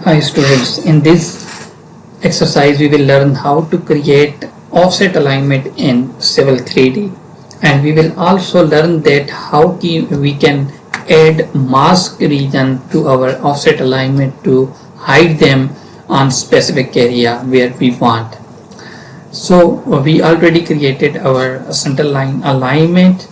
Hi students, in this exercise we will learn how to create offset alignment in Civil 3D, and we will also learn that how we can add mask region to our offset alignment to hide them on specific area where we want. So we already created our centerline alignment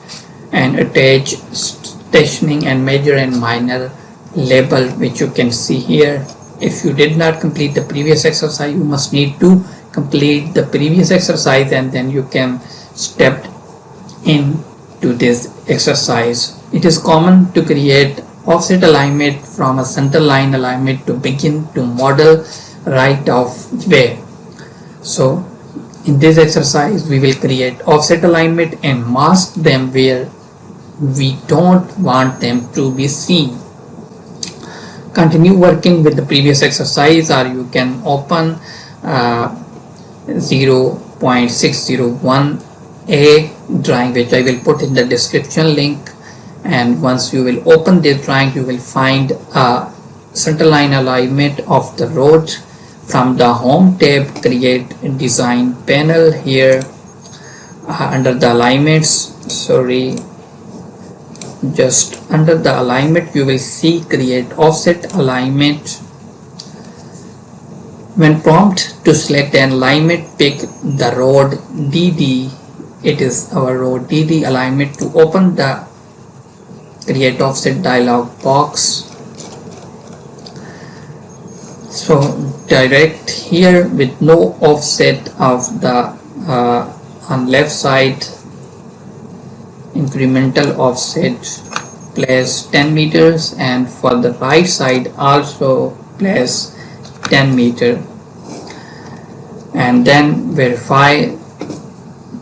and attach stationing and major and minor label, which you can see here. If you did not complete the previous exercise, you must need to complete the previous exercise and then you can step into this exercise. It is common to create offset alignment from a center line alignment to begin to model right of way. So in this exercise we will create offset alignment and mask them where we don't want them to be seen. Continue working with the previous exercise, or you can open 0.601a drawing, which I will put in the description link. And once you will open this drawing, you will find a centerline alignment of the road. From the home tab, create design panel here under the alignments. Just under the alignment you will see create offset alignment. When prompt to select an alignment, pick the road DD. It is our road DD alignment. To open the create offset dialog box, so direct here with no offset of the on left side, incremental offset place 10 meters, and for the right side also place 10 meter, and then verify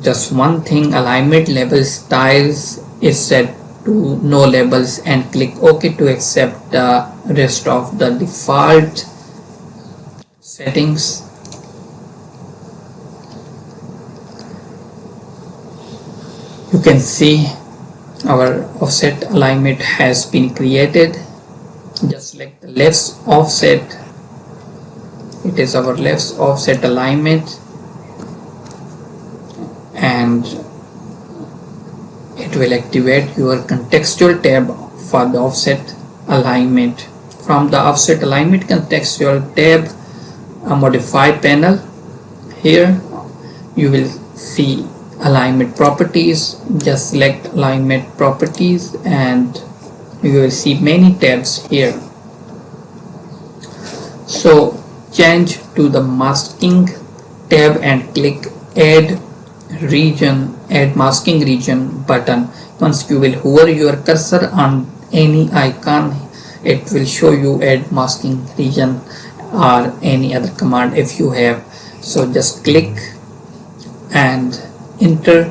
just one thing, alignment label styles is set to no labels, and click OK to accept the rest of the default settings. You can see our offset alignment has been created. Just select the left offset. It is our left offset alignment, and it will activate your contextual tab for the offset alignment. From the offset alignment contextual tab, a modify panel, here you will see alignment properties. Just select alignment properties and you will see many tabs here. So change to the masking tab and click add region, add masking region button. Once you will hover your cursor on any icon, it will show you add masking region or any other command if you have. So just click and enter.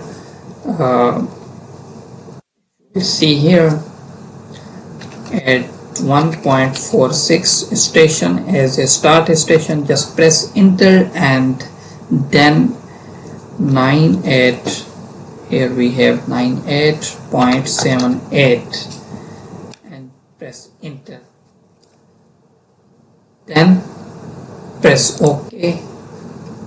You see here at 1.46 station as a start station. Just press enter and then 98, here we have 98.78 and press enter, then press OK.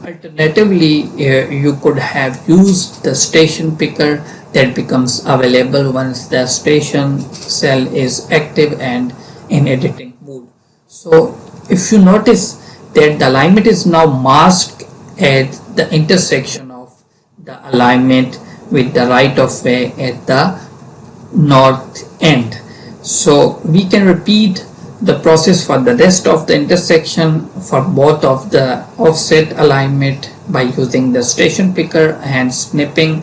Alternatively, you could have used the station picker that becomes available once the station cell is active and in editing mode. So if you notice that the alignment is now masked at the intersection of the alignment with the right of way at the north end. So we can repeat the process for the rest of the intersection for both of the offset alignment by using the station picker and snipping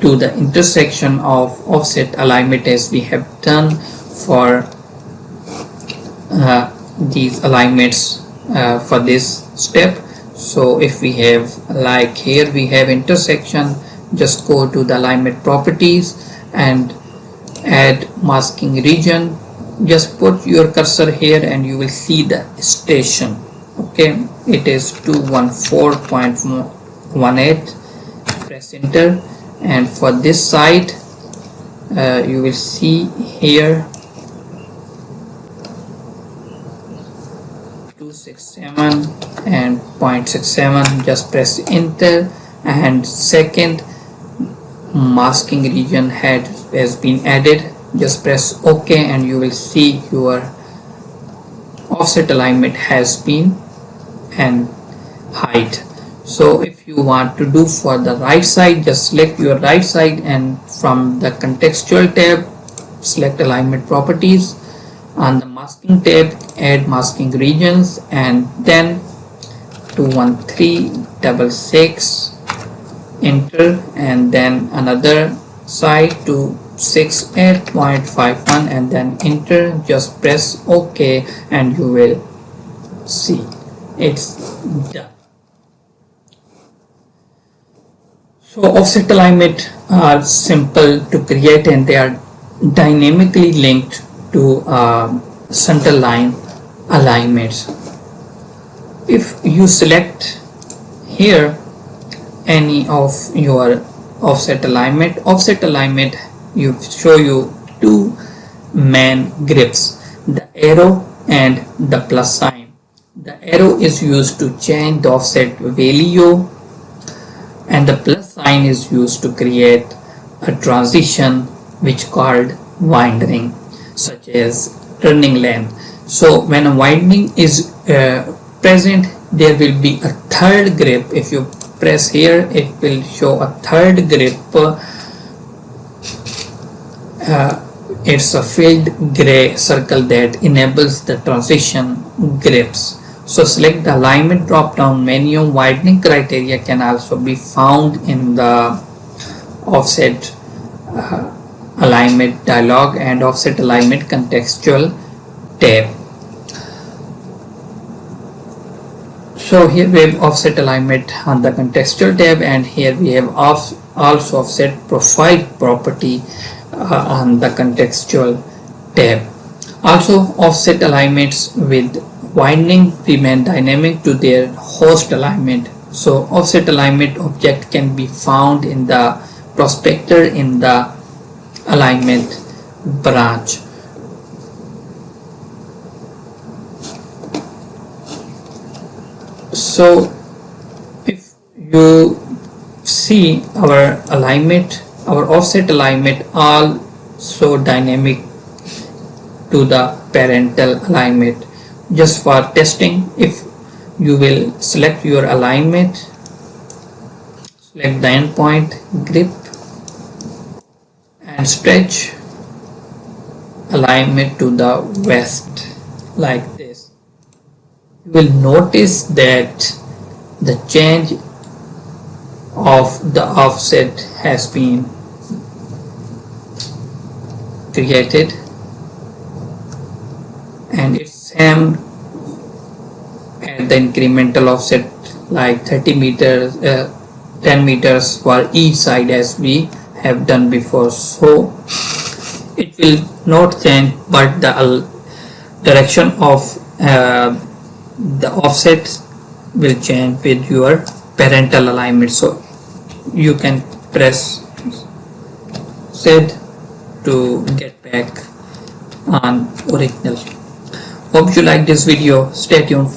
to the intersection of offset alignment as we have done for these alignments for this step. So if we have, like here we have intersection, just go to the alignment properties and add masking region. Just put your cursor here and you will see the station. Okay, it is 214.18. Press enter, and for this side you will see here 0.67 and 0.67. Just press enter, and second masking region has been added. Just press OK and you will see your offset alignment has been and height. So if you want to do for the right side, just select your right side and from the contextual tab select alignment properties. On the masking tab add masking regions and then 21366 enter, and then another side to 68.51 and then enter. Just press OK and you will see it's done. So offset alignment are simple to create and they are dynamically linked to centerline alignments. If you select here any of your offset alignment you show you two main grips, the arrow and the plus sign. The arrow is used to change the offset value and the plus sign is used to create a transition which called widening, such as turning lane. So when a widening is present, there will be a third grip. If you press here, it will show a third grip. It's a filled gray circle that enables the transition grips. So select the alignment drop down menu. Widening criteria can also be found in the offset alignment dialog and offset alignment contextual tab. So here we have offset alignment on the contextual tab, and here we have also offset profile property on the contextual tab. Also offset alignments with widening remain dynamic to their host alignment. So offset alignment object can be found in the prospector in the alignment branch. So if you see our alignment, our offset alignment also dynamic to the parental alignment. Just for testing, if you will select your alignment, select the endpoint, grip and stretch alignment to the west like this, you will notice that the change of the offset has been created, and it's same at the incremental offset like 30 meters 10 meters for each side as we have done before. So it will not change, but the direction of the offset will change with your parental alignment. So you can press Z to get back on original. Hope you like this video. Stay tuned.